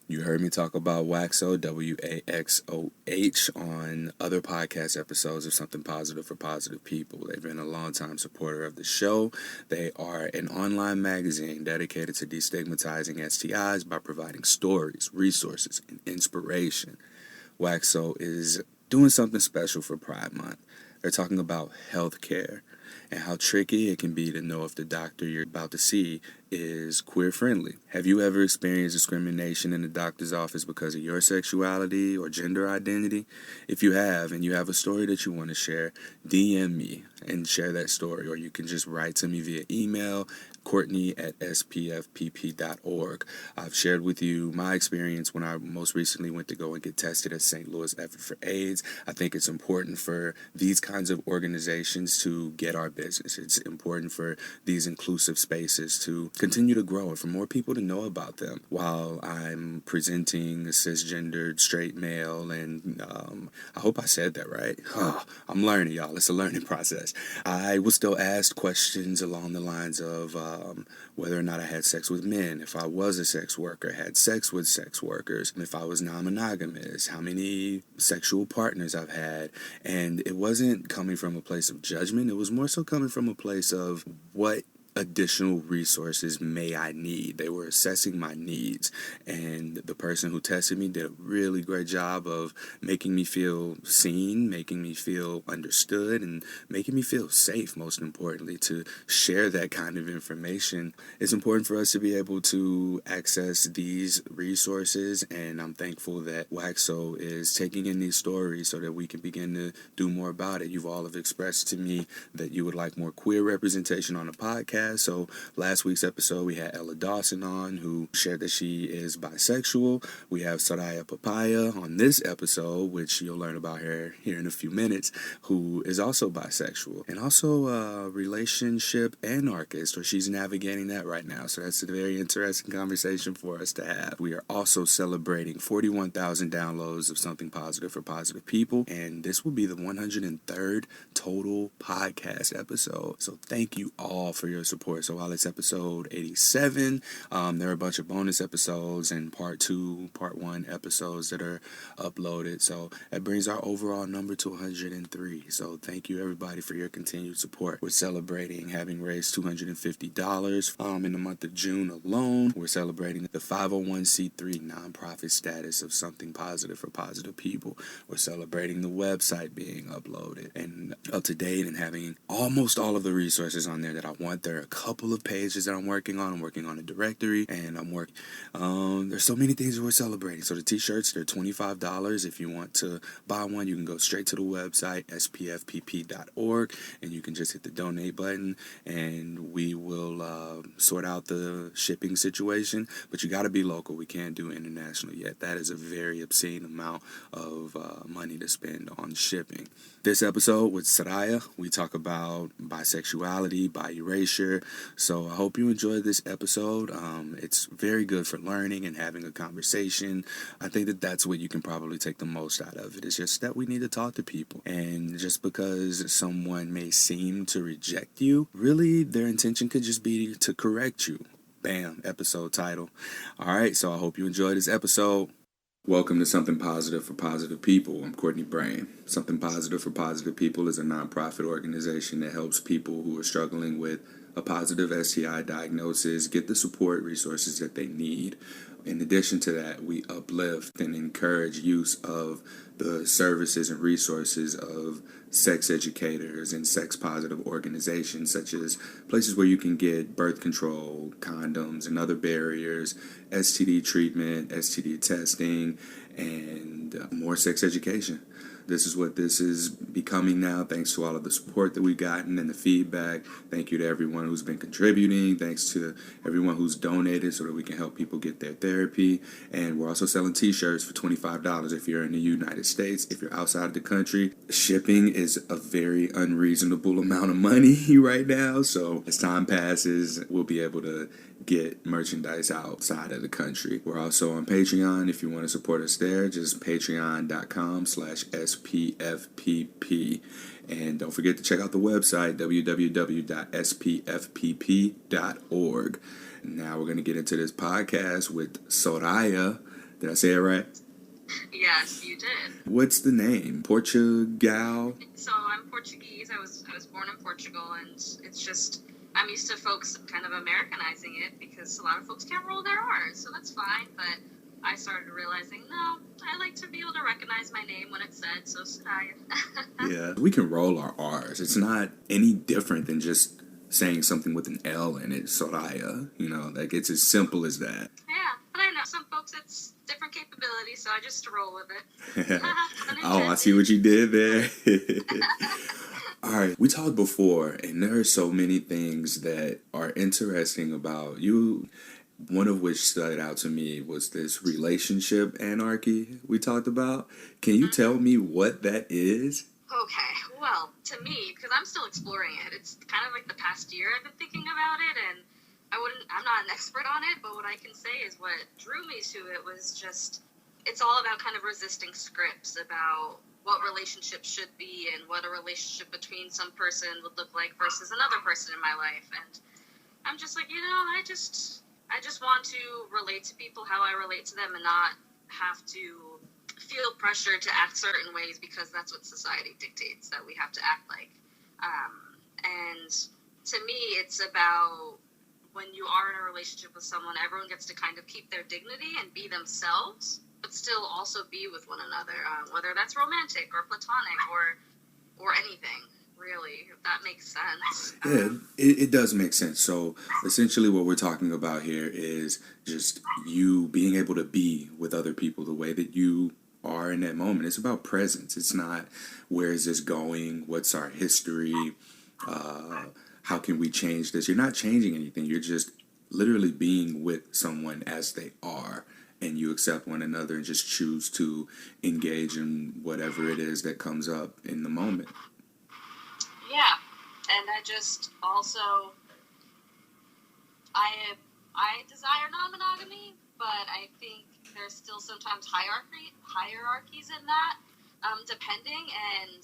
You heard me talk about Waxo, WAXOH, on other podcast episodes of Something Positive for Positive People. They've been a longtime supporter of the show. They are an online magazine dedicated to destigmatizing STIs by providing stories, resources, and inspiration. Waxo is doing something special for Pride Month. They're talking about healthcare and how tricky it can be to know if the doctor you're about to see is queer friendly. Have you ever experienced discrimination in the doctor's office because of your sexuality or gender identity? If you have, and you have a story that you want to share, DM me and share that story, or you can just write to me via email, Courtney@SPFPP.org. I've shared with you my experience when I most recently went to go and get tested at St. Louis Effort for AIDS. I think it's important for these kinds of organizations to get our business. It's important for these inclusive spaces to continue to grow and for more people to know about them. While I'm presenting a cisgendered straight male, and I hope I said that right. I'm learning, y'all. It's a learning process. I was still asked questions along the lines of whether or not I had sex with men, if I was a sex worker, had sex with sex workers, if I was non-monogamous, how many sexual partners I've had. And it wasn't coming from a place of judgment. It was more so coming from a place of what additional resources may I need. They were assessing my needs, and the person who tested me did a really great job of making me feel seen, making me feel understood, and making me feel safe, most importantly, to share that kind of information. It's important for us to be able to access these resources, and I'm thankful that Waxo is taking in these stories so that we can begin to do more about it. You've all have expressed to me that you would like more queer representation on the podcast. So last week's episode, we had Ella Dawson on, who shared that she is bisexual. We have Soraia Papaya on this episode, which you'll learn about her here in a few minutes, who is also bisexual and also a relationship anarchist, or she's navigating that right now. So that's a very interesting conversation for us to have. We are also celebrating 41,000 downloads of Something Positive for Positive People, and this will be the 103rd total podcast episode. So thank you all for your support. So while it's episode 87, there are a bunch of bonus episodes and part 2, part 1 episodes that are uploaded. So that brings our overall number to 103. So thank you everybody for your continued support. We're celebrating having raised $250 in the month of June alone. We're celebrating the 501c3 nonprofit status of Something Positive for Positive People. We're celebrating the website being uploaded and up to date and having almost all of the resources on there that I want. There are a couple of pages that I'm working on. I'm working on a directory, and there's so many things that we're celebrating. So the t-shirts, they're $25. If you want to buy one, you can go straight to the website, SPFPP.org, and you can just hit the donate button, and we will sort out the shipping situation. But you got to be local. We can't do international yet. That is a very obscene amount of money to spend on shipping. This episode with Soraia, we talk about bisexuality, by erasure. So I hope you enjoyed this episode. It's very good for learning and having a conversation. I think that that's what you can probably take the most out of it. It's just that we need to talk to people. And just because someone may seem to reject you, really their intention could just be to correct you. Bam, episode title. All right, so I hope you enjoyed this episode. Welcome to Something Positive for Positive People. I'm Courtney Brain. Something Positive for Positive People is a nonprofit organization that helps people who are struggling with a positive STI diagnosis get the support resources that they need. In addition to that, we uplift and encourage use of the services and resources of sex educators and sex-positive organizations, such as places where you can get birth control, condoms, and other barriers, STD treatment, STD testing, and more sex education. This is what this is becoming now, thanks to all of the support that we've gotten and the feedback. Thank you to everyone who's been contributing. Thanks to everyone who's donated so that we can help people get their therapy. And we're also selling t-shirts for $25 if you're in the United States. If you're outside the country, shipping is a very unreasonable amount of money right now. So as time passes, we'll be able to get merchandise outside of the country. We're also on Patreon. If you want to support us there, just patreon.com/SPFPP. And don't forget to check out the website, www.spfpp.org. Now we're going to get into this podcast with Soraia. Did I say it right? Yes, you did. What's the name? Portugal? So I'm Portuguese. I was born in Portugal, and it's just I'm used to folks kind of Americanizing it because a lot of folks can't roll their R's, so that's fine. But I started realizing, no, I like to be able to recognize my name when it's said, so should I. Yeah, we can roll our R's. It's not any different than just saying something with an L in it, Soraia. Like it's as simple as that. Yeah, but I know some folks it's different capabilities, so I just roll with it. Oh, I see what you did there. All right, we talked before, and there are so many things that are interesting about you. One of which stood out to me was this relationship anarchy we talked about. Can you tell me what that is? Okay, well, to me, because I'm still exploring it, it's kind of like the past year I've been thinking about it, and I'm not an expert on it, but what I can say is what drew me to it was just, it's all about kind of resisting scripts about what relationships should be and what a relationship between some person would look like versus another person in my life. And I'm just like, I just want to relate to people how I relate to them and not have to feel pressure to act certain ways because that's what society dictates that we have to act like. And to me, it's about when you are in a relationship with someone, everyone gets to kind of keep their dignity and be themselves, but still also be with one another, whether that's romantic or platonic or anything, really, if that makes sense. Yeah, it does make sense. So essentially what we're talking about here is just you being able to be with other people the way that you are in that moment. It's about presence. It's not where is this going? What's our history? How can we change this? You're not changing anything. You're just literally being with someone as they are. And you accept one another and just choose to engage in whatever it is that comes up in the moment. Yeah, and I just also, I desire non-monogamy, but I think there's still sometimes hierarchies in that, depending, and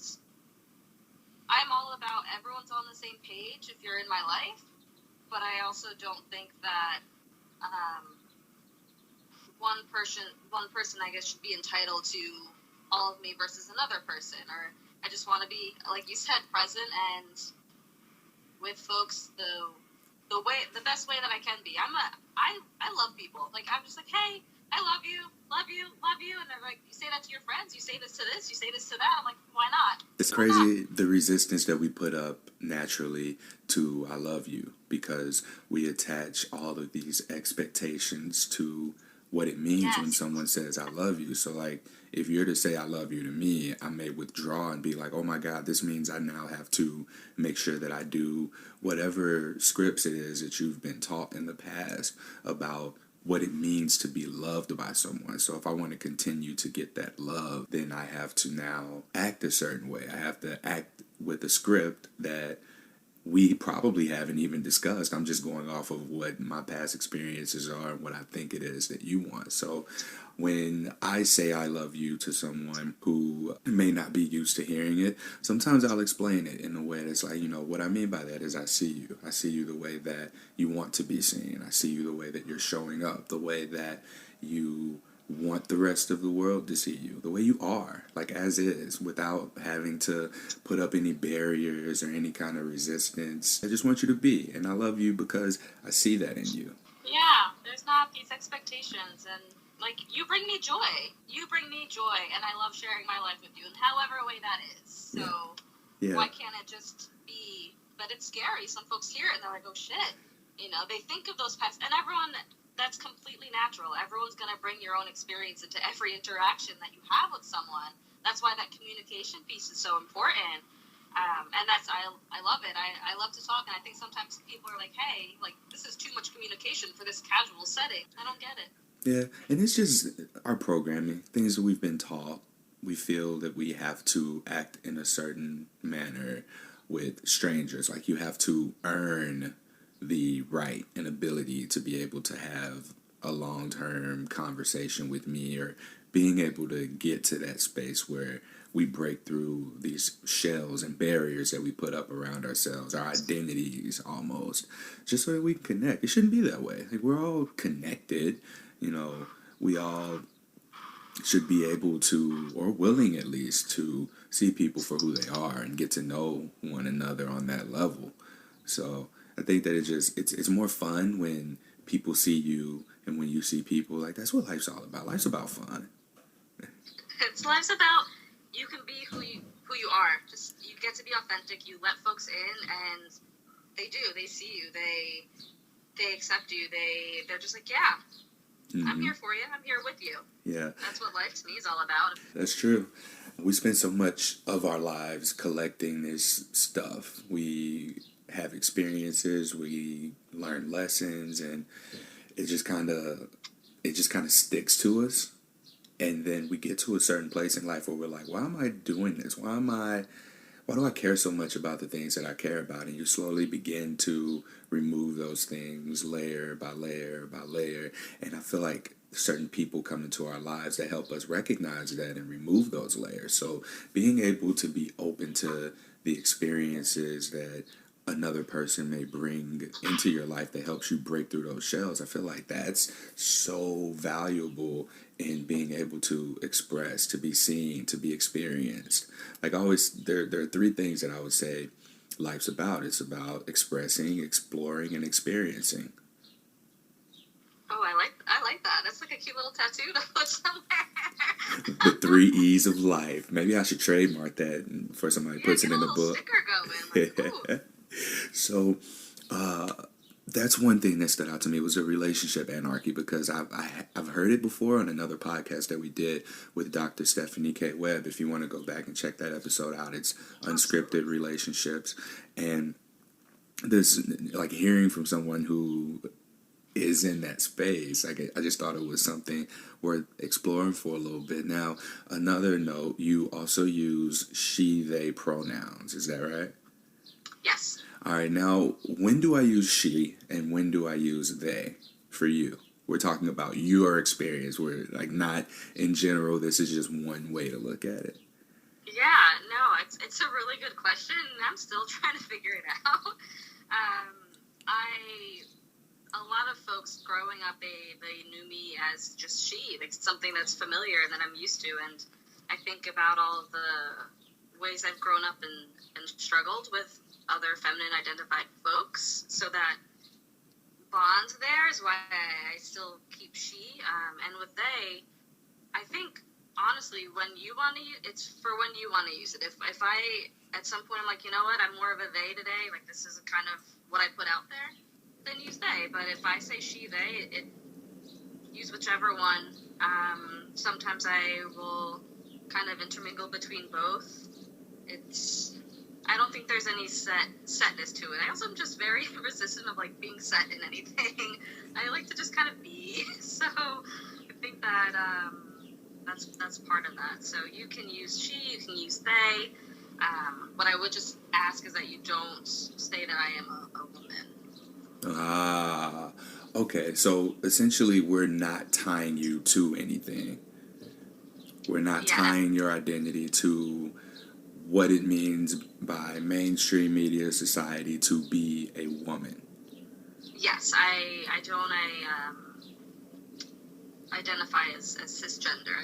I'm all about everyone's on the same page if you're in my life, but I also don't think that one person I guess should be entitled to all of me versus another person, or I just want to be, like you said, present and with folks the best way that I can be. I love people. Like I'm just like, hey, I love you, and they're like, you say that to your friends, you say this to this, you say this to that. I'm like, why not? It's crazy the resistance that we put up naturally to I love you because we attach all of these expectations to what it means when someone says I love you. So like if you're to say I love you to me, I may withdraw and be like, oh my God, this means I now have to make sure that I do whatever scripts it is that you've been taught in the past about what it means to be loved by someone. So if I want to continue to get that love, then I have to now act a certain way. I have to act with a script that we probably haven't even discussed. I'm just going off of what my past experiences are and what I think it is that you want. So when I say I love you to someone who may not be used to hearing it, sometimes I'll explain it in a way that's like, what I mean by that is I see you. I see you the way that you want to be seen. I see you the way that you're showing up, the way that you want the rest of the world to see you, the way you are, like as is, without having to put up any barriers or any kind of resistance. I just want you to be, and I love you because I see that in you. Yeah, there's not these expectations, and like you bring me joy, and I love sharing my life with you in however way that is. So why can't it just be? But it's scary. Some folks hear it and they're like, oh shit, they think of those past, and everyone. That's completely natural. Everyone's going to bring your own experience into every interaction that you have with someone. That's why that communication piece is so important. And I love it. I love to talk. And I think sometimes people are like, hey, like this is too much communication for this casual setting. I don't get it. Yeah. And it's just our programming, things that we've been taught. We feel that we have to act in a certain manner with strangers. Like you have to earn the right and ability to be able to have a long-term conversation with me, or being able to get to that space where we break through these shells and barriers that we put up around ourselves, our identities almost, just so that we can connect. It shouldn't be that way. Like we're all connected, we all should be able to, or willing at least, to see people for who they are and get to know one another on that level. So I think that it's more fun when people see you and when you see people. Like, that's what life's all about. Life's about fun. Life's about you can be who you are. Just you get to be authentic. You let folks in, and they do. They see you. They accept you. They're just like, yeah, I'm here for you. I'm here with you. Yeah. That's what life to me is all about. That's true. We spend so much of our lives collecting this stuff. We have experiences, we learn lessons, and it just kind of sticks to us. And then we get to a certain place in life where we're like, why am I doing this? Why do I care so much about the things that I care about? And you slowly begin to remove those things layer by layer by layer. And I feel like certain people come into our lives that help us recognize that and remove those layers. So being able to be open to the experiences that another person may bring into your life that helps you break through those shells, I feel like that's so valuable in being able to express, to be seen, to be experienced. Like, always, there are three things that I would say life's about. It's about expressing, exploring, and experiencing. Oh, I like that. That's like a cute little tattoo to put somewhere. The 3 E's of life. Maybe I should trademark that for somebody puts it in the book. Sticker going. Like, So, that's one thing that stood out to me was the relationship anarchy, because I've heard it before on another podcast that we did with Dr. Stephanie K. Webb. If you want to go back and check that episode out, it's Unscripted Relationships. And this, like, hearing from someone who is in that space, I just thought it was something worth exploring for a little bit. Now, another note, you also use she, they pronouns. Is that right? Yes. All right, now, when do I use she and when do I use they for you? We're talking about your experience. We're, like, not in general, this is just one way to look at it. Yeah, no, it's a really good question, and I'm still trying to figure it out. A lot of folks growing up, they knew me as just she. Like, something that's familiar and that I'm used to, and I think about all of the ways I've grown up and struggled with other feminine identified folks, so that bond there is why I still keep she. And with they, I think honestly, when you want to use it's for when you want to use it. If I at some point I'm like, you know what, I'm more of a they today, like this is kind of what I put out there, then use they. But if I say she, they, it use whichever one. Sometimes I will kind of intermingle between both. I don't think there's any setness to it. I also am just very resistant of, like, being set in anything. I like to just kind of be. So I think that that's part of that. So you can use she, you can use they. What I would just ask is that you don't say that I am a woman. Ah, okay. So essentially, we're not tying you to anything. We're not tying your identity to what it means by mainstream media society to be a woman. Yes, I don't identify as cisgender.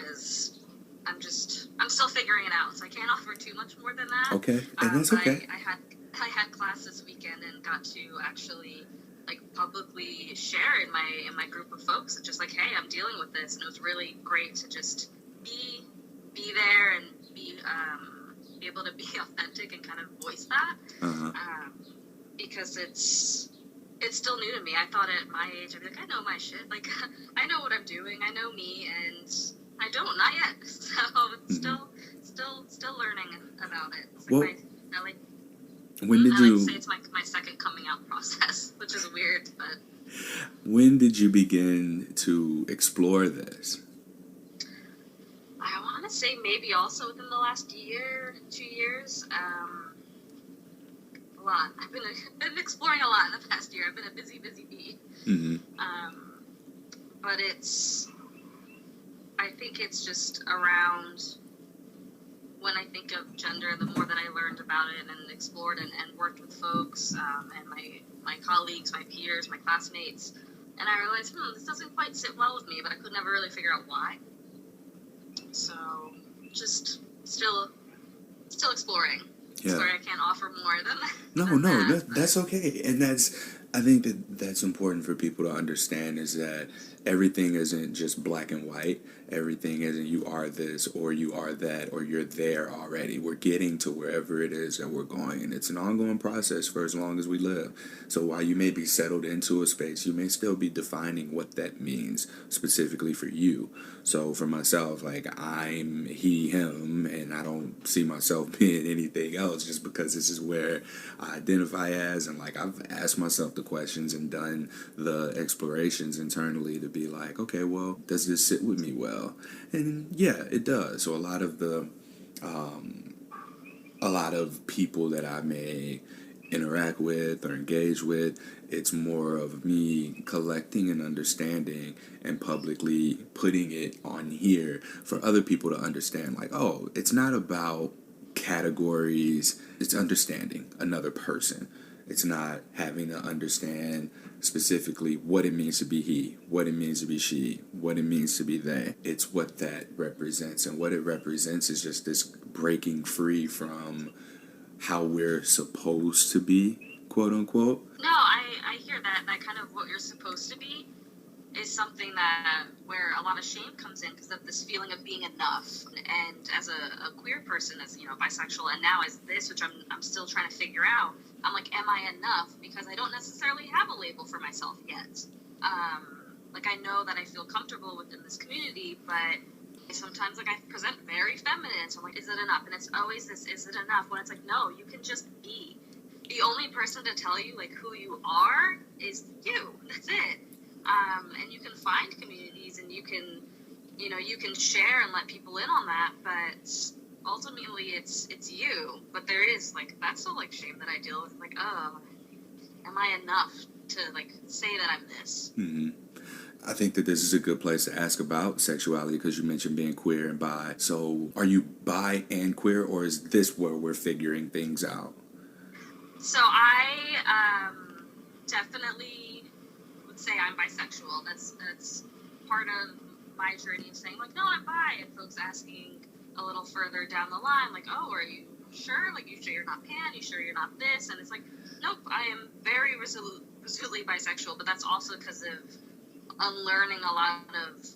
I'm still figuring it out, so I can't offer too much more than that. Okay, and that's okay. I had class this weekend and got to actually, like, publicly share in my group of folks, just like, hey, I'm dealing with this, and it was really great to just be there and be able to be authentic and kind of voice that. Because it's still new to me. I thought at my age I'd be like, I know my shit, like I know what I'm doing, I know me, and I don't, not yet. So it's still learning about it. It's like when did I you like to say it's my second coming out process, which is weird, but when did you begin to explore this? I want to say maybe also within the last year, 2 years. A lot. I've been exploring a lot in the past year. I've been a busy bee. Mm-hmm. But I think it's just around when I think of gender, the more that I learned about it and explored and worked with folks and my colleagues, my peers, my classmates, and I realized, this doesn't quite sit well with me, but I could never really figure out why. So just still exploring. Yeah. Sorry, I can't offer more than No, than no, that. that's okay. And I think that's important for people to understand is that everything isn't just black and white. Everything isn't you are this or you are that or you're there already. We're getting to wherever it is that we're going. And it's an ongoing process for as long as we live. So while you may be settled into a space, you may still be defining what that means specifically for you. So for myself, like I'm he, him, and I don't see myself being anything else just because this is where I identify as. And like I've asked myself the questions and done the explorations internally to be like, okay, well, does this sit with me well? And yeah, it does. So a lot of people that I may interact with or engage with, it's more of me collecting and understanding and publicly putting it on here for other people to understand, like, oh, it's not about categories, it's understanding another person. It's not having to understand specifically what it means to be he, what it means to be she, what it means to be they. It's what that represents. And what it represents is just this breaking free from how we're supposed to be, quote unquote. No, I hear that. That kind of what you're supposed to be is something that where a lot of shame comes in because of this feeling of being enough. And as a queer person, as bisexual, and now as this, which I'm still trying to figure out, I'm like, am I enough? Because I don't necessarily have a label for myself yet. Like I know that I feel comfortable within this community, but sometimes like I present very feminine, so I'm like, is it enough? And it's always this, is it enough? When it's like, no, you can just be. The only person to tell you like who you are is you. That's it. And you can find communities and you can share and let people in on that, but ultimately it's you. But there is like, that's the like shame that I deal with, like, oh, am I enough to like say that I'm this? Mm-hmm. I think that this is a good place to ask about sexuality because you mentioned being queer and bi. So are you bi and queer, or is this where we're figuring things out? So I definitely would say I'm bisexual. That's part of my journey of saying like, no, I'm bi, and folks asking a little further down the line like, oh, are you sure? Like, you sure you're not pan? You sure you're not this? And it's like, nope, I am very resolutely bisexual, but that's also because of unlearning a lot of,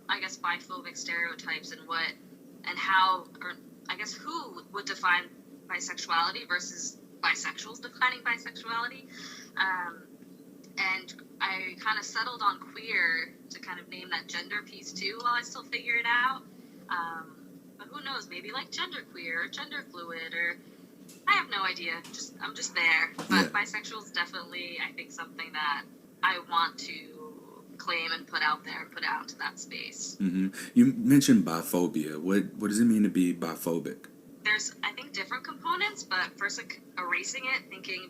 I guess, biphobic stereotypes and how, or I guess who would define bisexuality versus bisexuals defining bisexuality. And I kind of settled on queer to kind of name that gender piece too while I still figure it out. But who knows, maybe like genderqueer or gender fluid, or I have no idea. I'm just there. But Yeah. bisexual is definitely, I think, something that I want to claim and put out there and put out into that space. Mm-hmm. You mentioned biphobia. What does it mean to be biphobic? There's, I think, different components, but first, like, erasing it, thinking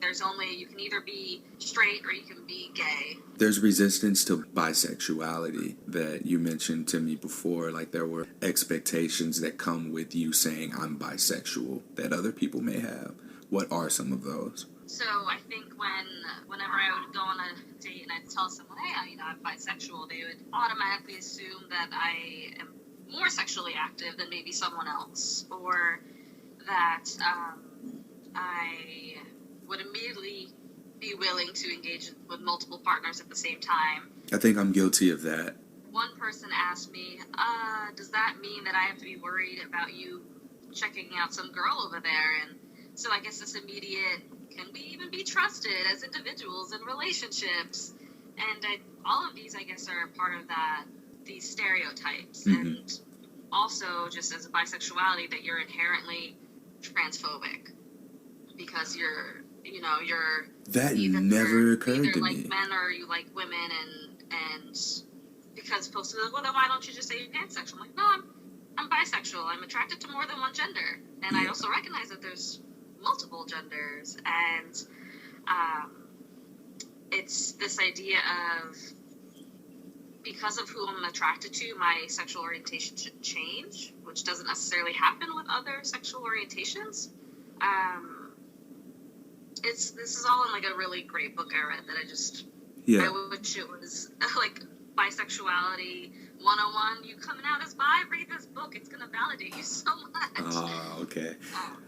you can either be straight or you can be gay. There's resistance to bisexuality that you mentioned to me before. Like there were expectations that come with you saying I'm bisexual that other people may have. What are some of those? So I think whenever I would go on a date and I'd tell someone, hey, I'm bisexual, they would automatically assume that I am more sexually active than maybe someone else, or that I would immediately be willing to engage with multiple partners at the same time. I think I'm guilty of that. One person asked me, does that mean that I have to be worried about you checking out some girl over there? And so I guess this immediate, can we even be trusted as individuals in relationships? And all of these, I guess, are part of these stereotypes. Mm-hmm. And also just as a bisexuality, that you're inherently transphobic because you're that never occurred to like me. Men or you like women, and because folks are like, well, then why don't you just say you're pansexual? I'm like, no, I'm bisexual. I'm attracted to more than one gender, and I also recognize that there's multiple genders, and it's this idea of, because of who I'm attracted to, my sexual orientation should change, which doesn't necessarily happen with other sexual orientations. This is all in like a really great book I read that I wish it was like Bisexuality 101, you coming out as bi, read this book. It's going to validate you so much. Ah, okay.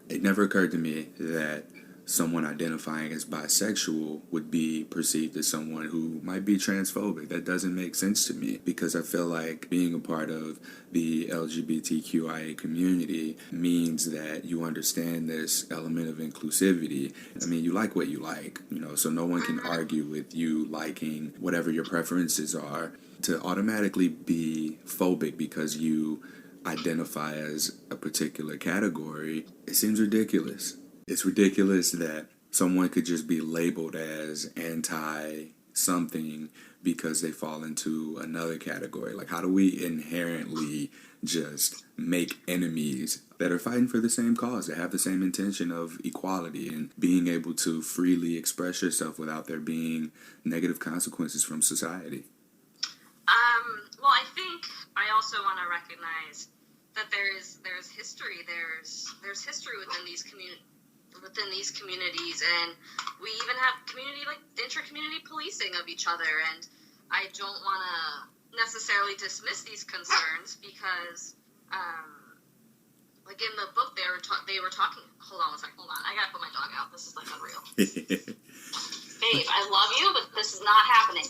It never occurred to me that someone identifying as bisexual would be perceived as someone who might be transphobic. That doesn't make sense to me, because I feel like being a part of the LGBTQIA community means that you understand this element of inclusivity. I mean, you like what you like, so no one can argue with you liking whatever your preferences are. To automatically be phobic because you identify as a particular category, it seems ridiculous. It's ridiculous that someone could just be labeled as anti-something because they fall into another category. Like, how do we inherently just make enemies that are fighting for the same cause, that have the same intention of equality and being able to freely express yourself without there being negative consequences from society? Well, I think I also want to recognize that there's history. There's history within these communities, and we even have inter-community policing of each other. And I don't want to necessarily dismiss these concerns because, like in the book, they were talking. Hold on one second. Hold on. I gotta put my dog out. This is like unreal. Babe, I love you, but this is not happening.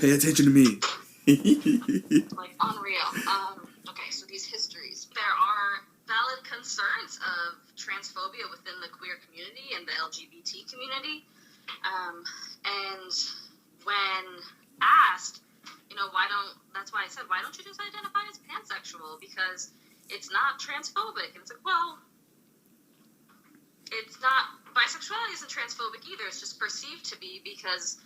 Pay attention to me. Like unreal. Okay, so these histories. There are valid concerns of transphobia within the queer community and the LGBT community. And when asked, that's why I said, why don't you just identify as pansexual? Because it's not transphobic. And it's like, well, it's not, bisexuality isn't transphobic either. It's just perceived to be, because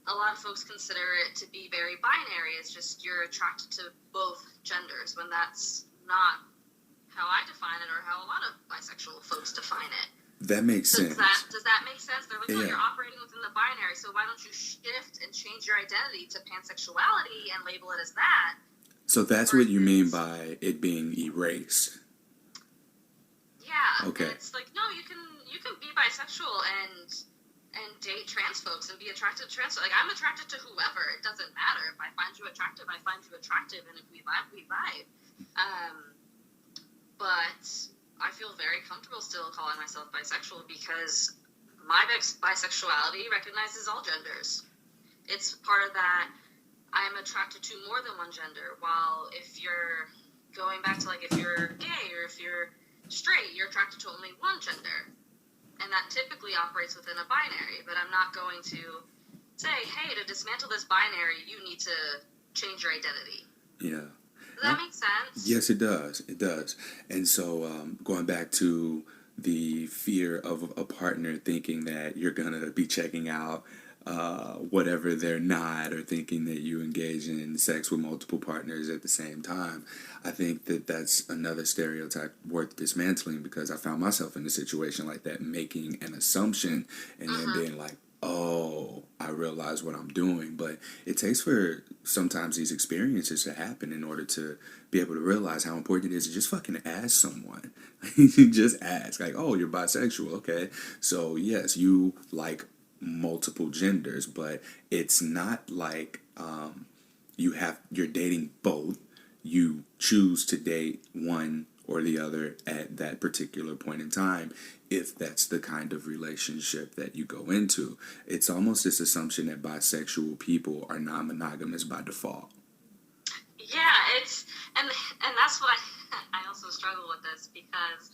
a lot of folks consider it to be very binary. It's just you're attracted to both genders, when that's not how I define it or how a lot of bisexual folks define it. That makes sense. Does that make sense? They're like, no, you're operating within the binary, so why don't you shift and change your identity to pansexuality and label it as that? So that's what you mean by it being erased. Yeah. Okay. And it's like, no, you can be bisexual and date trans folks and be attracted to trans folks. Like, I'm attracted to whoever. It doesn't matter. If I find you attractive, I find you attractive, and if we vibe, we vibe. But I feel very comfortable still calling myself bisexual because my bisexuality recognizes all genders. It's part of that I'm attracted to more than one gender, while if you're going back to, like, if you're gay or if you're straight, you're attracted to only one gender. And that typically operates within a binary, but I'm not going to say, hey, to dismantle this binary, you need to change your identity. Yeah. Does that make sense? Yes, it does. It does. And so going back to the fear of a partner thinking that you're going to be checking out whatever they're not, or thinking that you engage in sex with multiple partners at the same time, I think that that's another stereotype worth dismantling, because I found myself in a situation like that, making an assumption and then being like, oh, I realize what I'm doing. But it takes for sometimes these experiences to happen in order to be able to realize how important it is to just fucking ask someone. Just ask, like, oh, you're bisexual, okay, so yes, you like multiple genders, but it's not like you're dating both. You choose to date one or the other at that particular point in time, if that's the kind of relationship that you go into. It's almost this assumption that bisexual people are non-monogamous by default. Yeah, it's and that's what I also struggle with this, because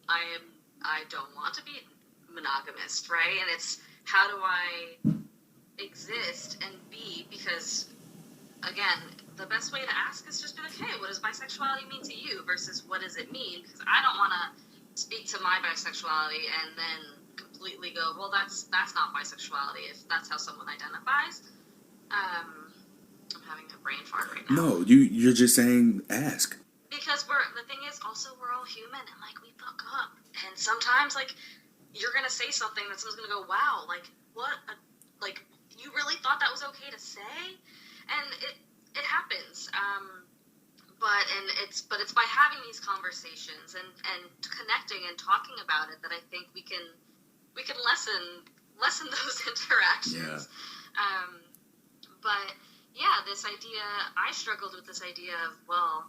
I don't want to be monogamous, right? And it's, how do I exist and be? Because again, the best way to ask is just be like, hey, what does bisexuality mean to you versus what does it mean? Because I don't want to speak to my bisexuality and then completely go, well, that's not bisexuality if that's how someone identifies. I'm having a brain fart right now. No, you're just saying ask. Because the thing is also we're all human, and like, we fuck up, and sometimes like you're gonna say something that someone's gonna go, wow, like what, like you really thought that was okay to say, and it happens. But it's by having these conversations and connecting and talking about it that I think we can lessen those interactions. Yeah. But yeah, this idea, I struggled with this idea of, well,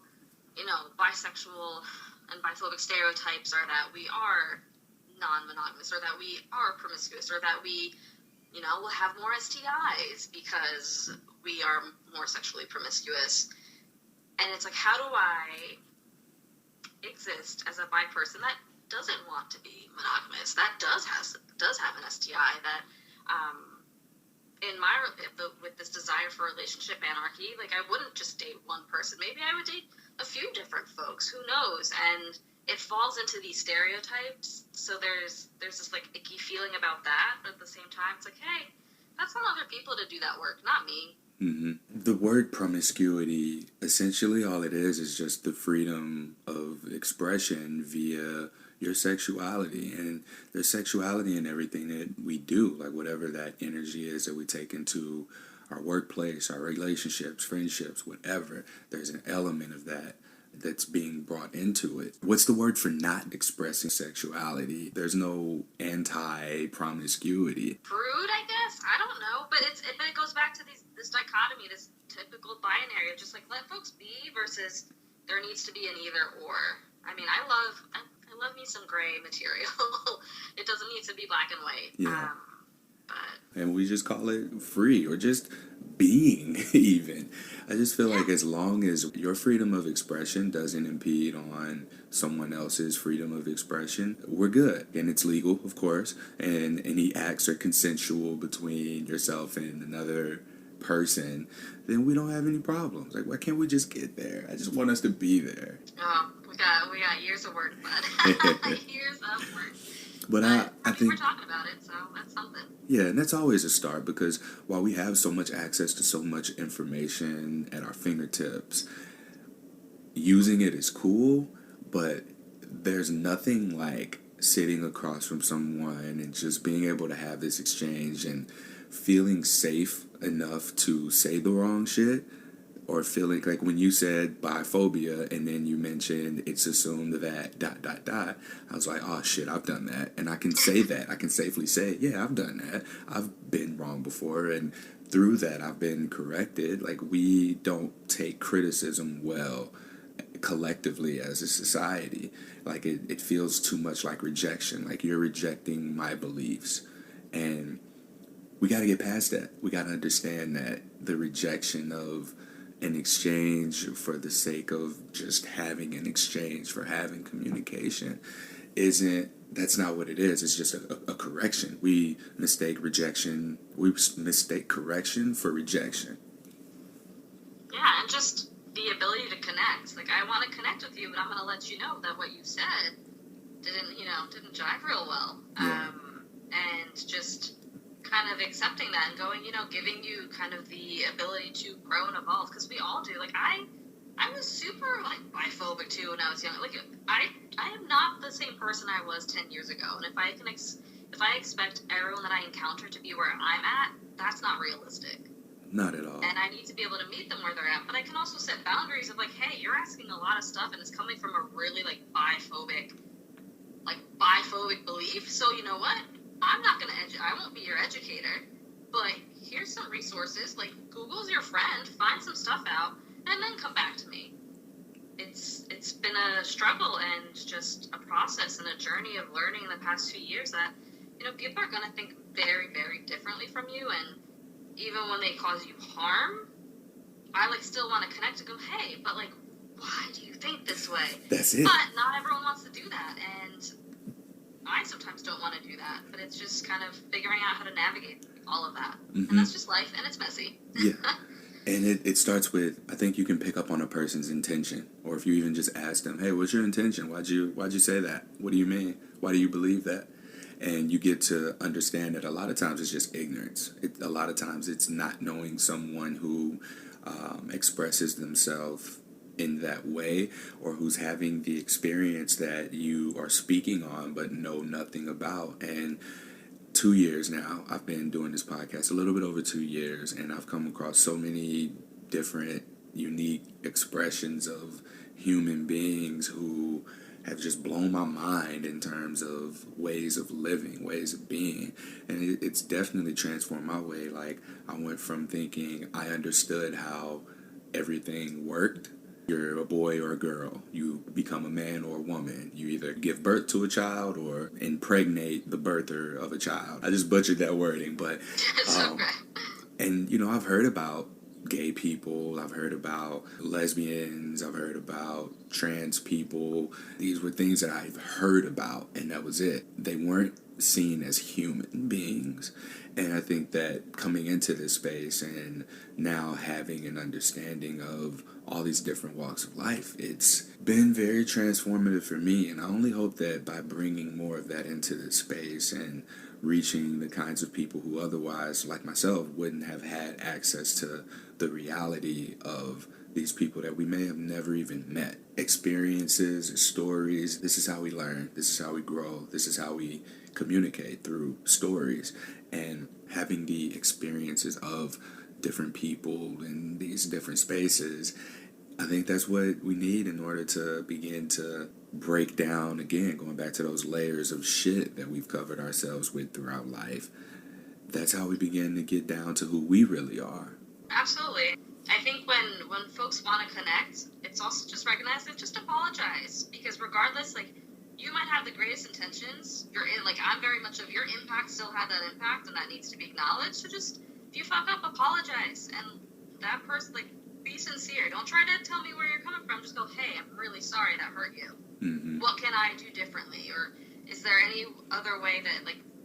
bisexual and biphobic stereotypes are that we are non-monogamous, or that we are promiscuous, or that we, will have more STIs because we are more sexually promiscuous. And it's like, how do I exist as a bi person that doesn't want to be monogamous, that does have an STI, that with this desire for relationship anarchy, like, I wouldn't just date one person. Maybe I would date a few different folks. Who knows? And it falls into these stereotypes. So there's this like icky feeling about that. But at the same time, it's like, hey, that's on other people to do that work, not me. Mm-hmm. The word promiscuity, essentially all it is just the freedom of expression via your sexuality. And there's sexuality in everything that we do, like whatever that energy is that we take into our workplace, our relationships, friendships, whatever. There's an element of that that's being brought into it. What's the word for not expressing sexuality? There's no anti-promiscuity. Prude, I guess? I don't know. But it goes back to this dichotomy, this typical binary of just like, let folks be versus there needs to be an either or. I mean, I love me some gray material. It doesn't need to be black and white. Yeah. And we just call it free, or just being, even. I just feel like as long as your freedom of expression doesn't impede on someone else's freedom of expression, we're good. And it's legal, of course, and any acts are consensual between yourself and another person, then we don't have any problems. Like, why can't we just get there? I just want us to be there. Oh, we got years of work, bud. Years of work. But I think we're talking about it, so that's something. Yeah, and that's always a start, because while we have so much access to so much information at our fingertips, using it is cool, but there's nothing like sitting across from someone and just being able to have this exchange and feeling safe enough to say the wrong shit, or feeling like when you said biphobia and then you mentioned it's assumed that ... I was like, oh shit, I've done that. And I can say that. I can safely say, yeah, I've done that. I've been wrong before, and through that I've been corrected. Like, we don't take criticism well collectively as a society. Like, it feels too much like rejection. Like, you're rejecting my beliefs. And we got to get past that. We got to understand that the rejection of an exchange for the sake of just having an exchange, for having communication, that's not what it is. It's just a correction. We mistake correction for rejection. Yeah, and just the ability to connect. Like, I want to connect with you, but I'm going to let you know that what you said didn't jive real well. Yeah. And just kind of accepting that and going, giving you kind of the ability to grow and evolve, because we all do. Like, I was super, like, biphobic too when I was young. Like, I am not the same person I was 10 years ago, and if I expect everyone that I encounter to be where I'm at, that's not realistic. Not at all. And I need to be able to meet them where they're at, but I can also set boundaries of, like, hey, you're asking a lot of stuff, and it's coming from a really, like, biphobic belief, so you know what? I'm not going to I won't be your educator, but here's some resources. Like, Google's your friend. Find some stuff out, and then come back to me. It's been a struggle and just a process and a journey of learning in the past 2 years that, people are going to think very, very differently from you, and even when they cause you harm, I, like, still want to connect and go, hey, but, like, why do you think this way? That's it. But not everyone wants to do that, and I sometimes don't want to do that, but it's just kind of figuring out how to navigate all of that. Mm-hmm. And that's just life, and it's messy. Yeah. And it starts with, I think you can pick up on a person's intention, or if you even just ask them, hey, what's your intention? Why'd you say that? What do you mean? Why do you believe that? And you get to understand that a lot of times it's just ignorance. A lot of times it's not knowing someone who expresses themselves in that way, or who's having the experience that you are speaking on but know nothing about. And 2 years now, I've been doing this podcast, a little bit over 2 years, and I've come across so many different unique expressions of human beings who have just blown my mind in terms of ways of living, ways of being. And it's definitely transformed my way. Like, I went from thinking I understood how everything worked. You're a boy or a girl. You become a man or a woman. You either give birth to a child or impregnate the birther of a child. I just butchered that wording, but It's okay. and you know, I've heard about gay people, I've heard about lesbians, I've heard about trans people. These were things that I've heard about, and that was it. They weren't seen as human beings. And I think that coming into this space and now having an understanding of all these different walks of life, it's been very transformative for me. And I only hope that by bringing more of that into this space and reaching the kinds of people who otherwise, like myself, wouldn't have had access to the reality of these people that we may have never even met. Experiences, stories, this is how we learn, this is how we grow, this is how we communicate, through stories. And having the experiences of different people in these different spaces, I think that's what we need in order to begin to break down, again, going back to those layers of shit that we've covered ourselves with throughout life. That's how we begin to get down to who we really are. Absolutely. I think when folks want to connect, it's also just recognize it, just apologize. Because regardless, like, you might have the greatest intentions. I'm very much of your impact still had that impact, and that needs to be acknowledged. So just, if you fuck up, apologize. And that person, like, be sincere. Don't try to tell me where you're coming from. Just go, hey, I'm really sorry that hurt you. Mm-hmm. What can I do differently? Or is there any other way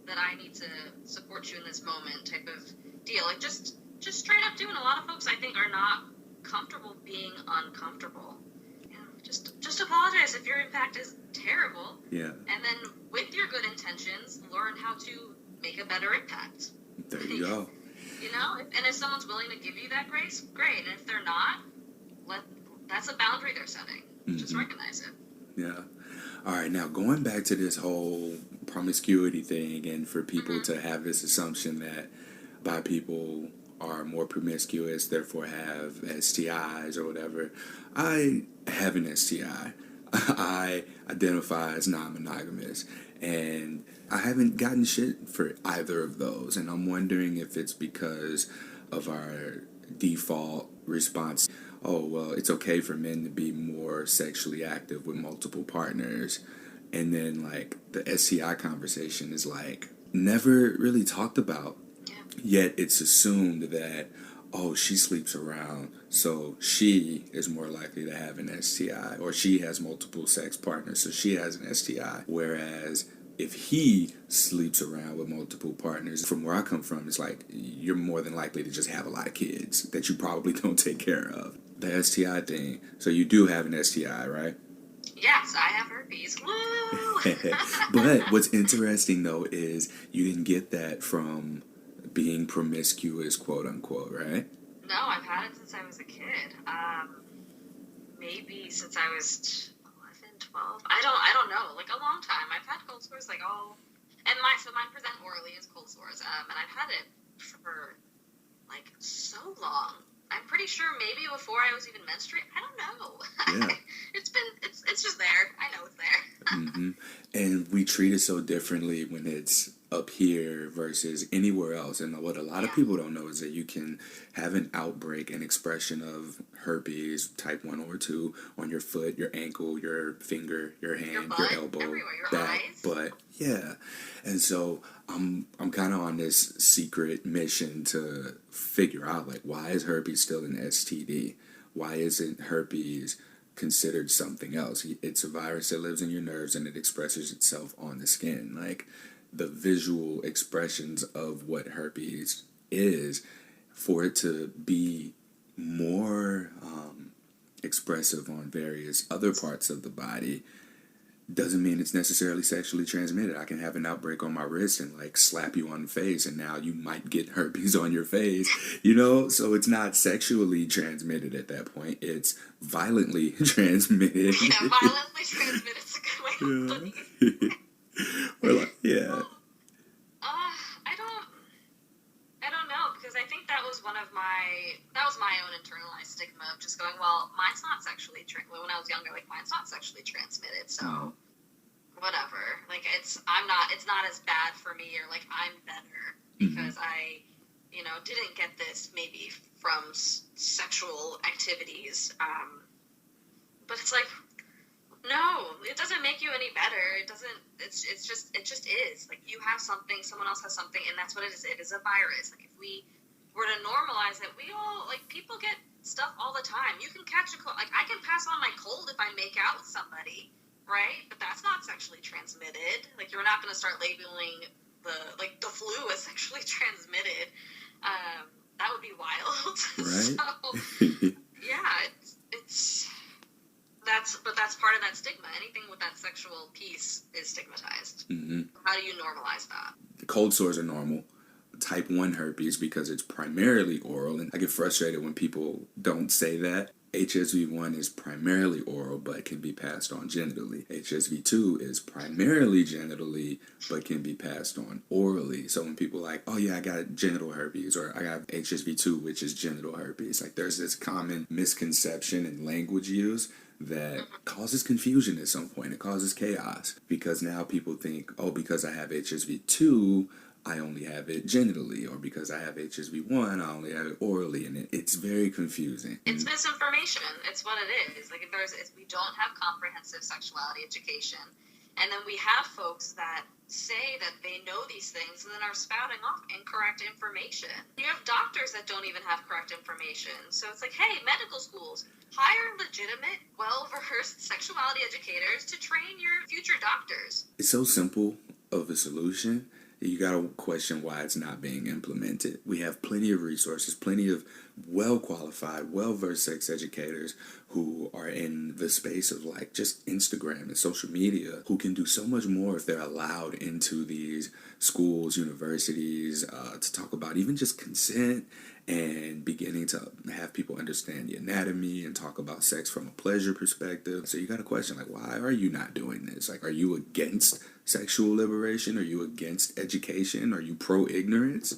that I need to support you in this moment type of deal? Like, just straight up doing. A lot of folks, I think, are not comfortable being uncomfortable. You know, just apologize if your impact is terrible. Yeah. And then with your good intentions, learn how to make a better impact. There you go. You know, and if someone's willing to give you that grace, great. And if they're not, that's a boundary they're setting. Mm-hmm. Just recognize it. Yeah. All right, now going back to this whole promiscuity thing, and for people to have this assumption that bi people are more promiscuous, therefore have STIs or whatever. I have an STI. I identify as non-monogamous, and I haven't gotten shit for either of those, and I'm wondering if it's because of our default response. Oh, well, it's okay for men to be more sexually active with multiple partners, and then, like, the STI conversation is, like, never really talked about. Yet it's assumed that, oh, she sleeps around, so she is more likely to have an STI, or she has multiple sex partners, so she has an STI. Whereas if he sleeps around with multiple partners, from where I come from, it's like you're more than likely to just have a lot of kids that you probably don't take care of. The STI thing. So you do have an STI, right? Yes, I have herpes. Woo! But what's interesting, though, is you didn't get that from being promiscuous, quote unquote, right? No, I've had it since I was a kid. Maybe since I was 11, 12. I don't know. Like, a long time. I've had cold sores, like, and mine present orally as cold sores. And I've had it for, like, so long. I'm pretty sure maybe before I was even menstruating. I don't know. Yeah. It's just there. I know it's there. Mm-hmm. And we treat it so differently when it's up here versus anywhere else. And what a lot of people don't know is that you can have an outbreak, an expression of herpes type 1 or 2 on your foot, your ankle, your finger, your hand, your, butt, elbow, everywhere, your back, eyes. butt. Yeah. And so I'm kind of on this secret mission to figure out, like, why is herpes still an STD? Why isn't herpes considered something else? It's a virus that lives in your nerves and it expresses itself on the skin. Like, the visual expressions of what herpes is, for it to be more expressive on various other parts of the body, doesn't mean it's necessarily sexually transmitted. I can have an outbreak on my wrist and, like, slap you on the face, and now you might get herpes on your face, you know? So it's not sexually transmitted at that point. It's violently transmitted. Yeah, violently transmitted is a good way of putting it. Or like, yeah. I don't know, because I think that was one of my that was my own internalized stigma of just going, well, mine's not sexually when I was younger, like, mine's not sexually transmitted, so whatever. Like, it's not as bad for me, or like I'm better because I, you know, didn't get this maybe from sexual activities. But it's like, no, it doesn't make you any better. It doesn't. It just is. Like, you have something, someone else has something, and that's what it is. It is a virus. Like, if we were to normalize it, we all, like, people get stuff all the time. You can catch a cold. Like, I can pass on my cold if I make out with somebody, right? But that's not sexually transmitted. Like, you're not going to start labeling the flu as sexually transmitted. That would be wild. Right. So, yeah, that's part of that stigma. Anything with that sexual piece is stigmatized. How do you normalize that? The cold sores are normal. Type 1 herpes, because it's primarily oral, and I get frustrated when people don't say that. HSV1 is primarily oral but can be passed on genitally. HSV2 is primarily genitally but can be passed on orally. So when people are like, oh yeah, I got genital herpes, or I got HSV2, which is genital herpes, like, there's this common misconception in language use that causes confusion at some point. It causes chaos, because now people think, oh, because I have HSV2, I only have it genitally, or because I have HSV1, I only have it orally, and it's very confusing. It's misinformation. It's what it is. Like, if we don't have comprehensive sexuality education, and then we have folks that say that they know these things and then are spouting off incorrect information. You have doctors that don't even have correct information. So it's like, hey, medical schools, hire legitimate, well-versed sexuality educators to train your future doctors. It's so simple of a solution. You got to question why it's not being implemented. We have plenty of resources, plenty of well-qualified, well-versed sex educators who are in the space of, like, just Instagram and social media, who can do so much more if they're allowed into these schools, universities, to talk about even just consent and beginning to have people understand the anatomy and talk about sex from a pleasure perspective. So you got to question, like, why are you not doing this? Like, are you against sexual liberation? Are you against education? Are you pro-ignorance?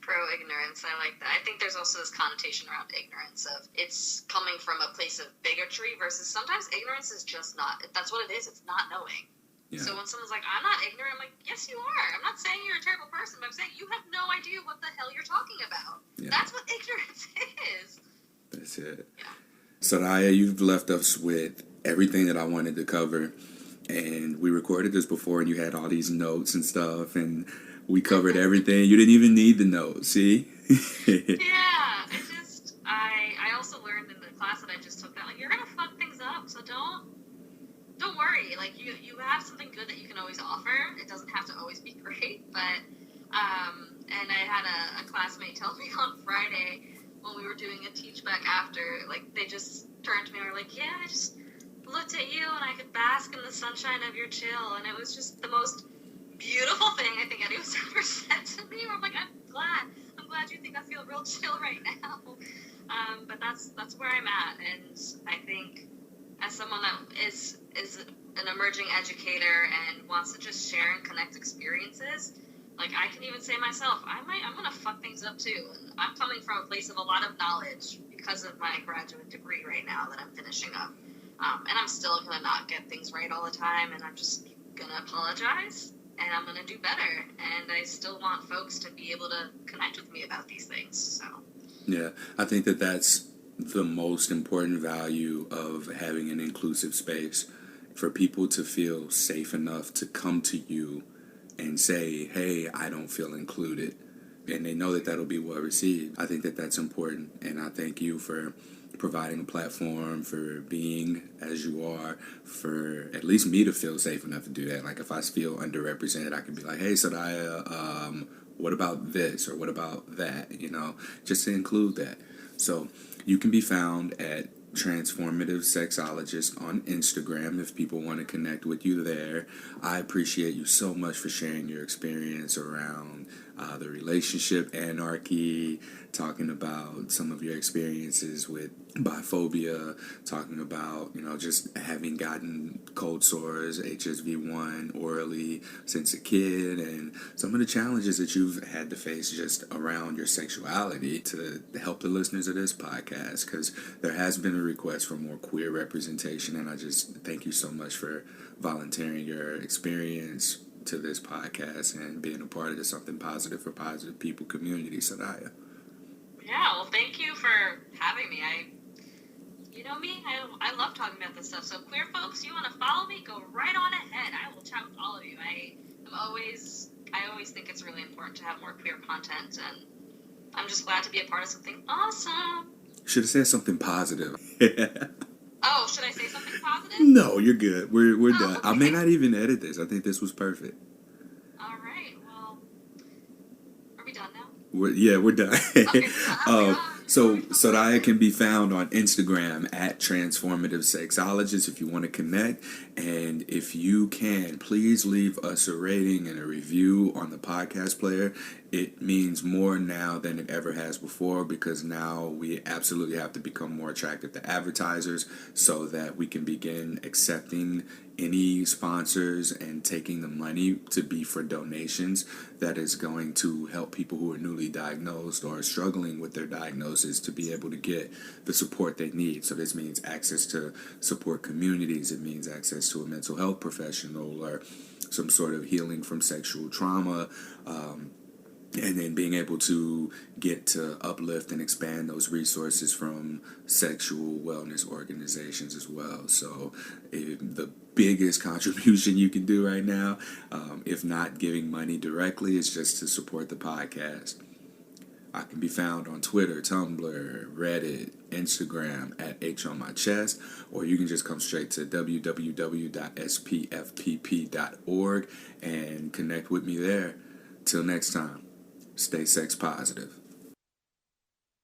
Pro-ignorance, I like that. I think there's also this connotation around ignorance of it's coming from a place of bigotry versus sometimes ignorance is just not, that's what it is, it's not knowing. Yeah. So when someone's like, I'm not ignorant, I'm like, yes you are. I'm not saying you're a terrible person, but I'm saying you have no idea what the hell you're talking about. Yeah. That's what ignorance is. That's it. Yeah. Soraia, you've left us with everything that I wanted to cover. And we recorded this before, and you had all these notes and stuff, and we covered everything. You didn't even need the notes, see? Yeah, I also learned in the class that I just took that, like, you're gonna fuck things up, so don't worry. Like, you have something good that you can always offer. It doesn't have to always be great, but and I had a classmate tell me on Friday when we were doing a teach back after, like, they just turned to me and were like, yeah, I just looked at you and I could bask in the sunshine of your chill, and it was just the most beautiful thing I think anyone's ever said to me. Where I'm like, I'm glad you think I feel real chill right now. But that's where I'm at, and I think as someone that is an emerging educator and wants to just share and connect experiences, like, I can even say myself, I'm gonna fuck things up too, and I'm coming from a place of a lot of knowledge because of my graduate degree right now that I'm finishing up. And I'm still going to not get things right all the time, and I'm just going to apologize, and I'm going to do better. And I still want folks to be able to connect with me about these things. So, yeah, I think that that's the most important value of having an inclusive space, for people to feel safe enough to come to you and say, hey, I don't feel included. And they know that that'll be well received. I think that that's important, and I thank you for providing a platform, for being as you are, for at least me to feel safe enough to do that. Like, if I feel underrepresented, I can be like, hey, Soraia, what about this, or what about that, you know, just to include that. So you can be found at Transformative Sexologist on Instagram if people want to connect with you there. I appreciate you so much for sharing your experience around the relationship anarchy, talking about some of your experiences with biphobia, talking about, just having gotten cold sores, HSV1 orally since a kid, and some of the challenges that you've had to face just around your sexuality to help the listeners of this podcast, because there has been a request for more queer representation, and I just thank you so much for volunteering your experience to this podcast and being a part of the Something Positive for Positive People community, Soraia. Yeah, well, thank you for having me. You know me, I love talking about this stuff. So queer folks, you want to follow me, go right on ahead. I will chat with all of you. I always think it's really important to have more queer content, and I'm just glad to be a part of something awesome. Should have said something positive. Oh, should I say something positive? No, you're good. We're done. Okay. I may not even edit this. I think this was perfect. All right. Well, are we done now? We're done. Okay. So Soraia can be found on Instagram at Transformative Sexologist if you want to connect. And if you can, please leave us a rating and a review on the podcast player. It means more now than it ever has before, because now we absolutely have to become more attractive to advertisers so that we can begin accepting any sponsors and taking the money to be for donations that is going to help people who are newly diagnosed or struggling with their diagnosis to be able to get the support they need. So this means access to support communities. It means access to a mental health professional or some sort of healing from sexual trauma, and then being able to get to uplift and expand those resources from sexual wellness organizations as well. So the biggest contribution you can do right now, if not giving money directly, is just to support the podcast. I can be found on Twitter, Tumblr, Reddit, Instagram at H on my chest, or you can just come straight to www.spfpp.org and connect with me there. Till next time, stay sex positive.